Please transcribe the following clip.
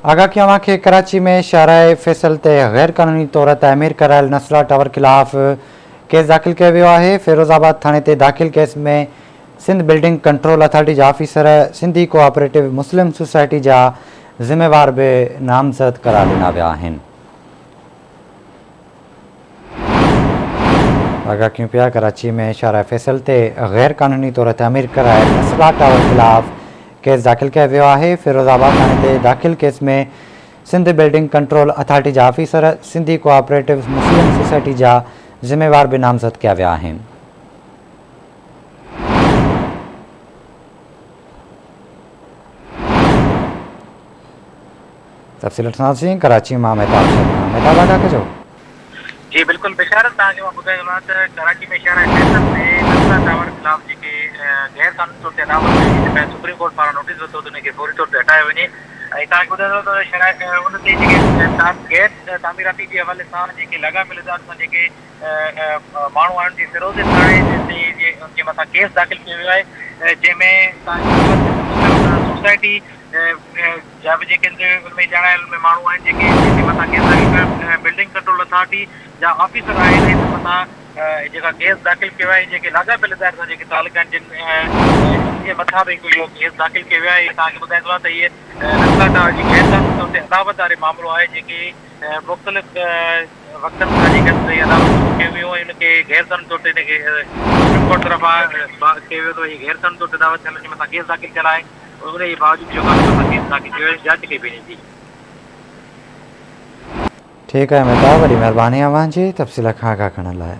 आगा कियामा के कराची में शाहराह फैसल ते गैर कानूनी तौर तामीर करायल नसला टावर खिलाफ केस दाखिल किया वियो है। फिरोजाबाद थाने ते दाखिल केस में सिंध बिल्डिंग कंट्रोल अथॉरिटी जा ऑफिसर सिंधी कोऑपरेटिव मुस्लिम सोसाइटी जा जिम्मेवार भी नामज़द करार ॾिना विया आहिनि। आगा क्यों पिया कराची में शाहराह फैसल ते गैर कानूनी तौर तामीर करायल नसला टावर खिलाफ केस दाखिल किया वियो है। फिरोजाबाद थाने ते दाखिल केस में सिंध बिल्डिंग कंट्रोल अथॉरिटी जा ऑफिसर सिंधी कोऑपरेटिव मुस्लिम सोसाइटी जा जिम्मेवार भी नामज़द किया विया आहिनि। तफ़सील ॾिसांसीं कराची मां मेहताब आगा कजो। जी बिल्कुल बिशारत तव्हांखे मां ॿुधायो त कराची में शहर फैसल ते नसला टावर खिलाफ़ जेके गैर कानूनी तौर ते अदावत कई सुप्रीम कोर्ट पारां नोटिस वरितो त उनखे फौरी तौर ते हटायो वञे। ऐं तव्हांखे ॿुधायो त शहर उन ते जेके गैर तामीराती जे हवाले सां जेके लाॻापियल इदारनि सां जेके माण्हू आहिनि जे फिरोज़ थाणे ते उनजे मथां केस दाख़िल कयो वियो आहे, जंहिंमें सोसाइटी जा बि जेके उनमें ॼाणायल माण्हू आहिनि जेके मथां केस दाख़िल बिल्डिंग कंट्रोल अथॉरिटी जा ऑफिसर आहिनि हिन मथां जेका केस दाख़िल कयो आहे, जेके लाॻापियल इदार सां जेके तालुक आहिनि जिन मथां बि इहो केस दाख़िल कयो आहे। तव्हांखे ॿुधाईंदो आहे त इहे नसला टावर जी गैर कानूनी तौर ते अदावत वारे मामिलो आहे जेके मुख़्तलिफ़ वक़्तनि खां जेके अदावत कयो वियो आहे उनखे गैर कानूनी तौर ते इनखे सुप्रीम कोर्ट तरफ़ां कयो वियो त इहे गैर कानूनी तौर ते अदावत थियल जे मथां केस दाख़िल थियल आहे। उन जे बावजूदि जेको मथां केस दाख़िल कयो आहे जांच कई वञे थी। ठीक है मेहताब, वॾी महिरबानी अव्हांजी तफ़सील खां आगाह करण लाइ।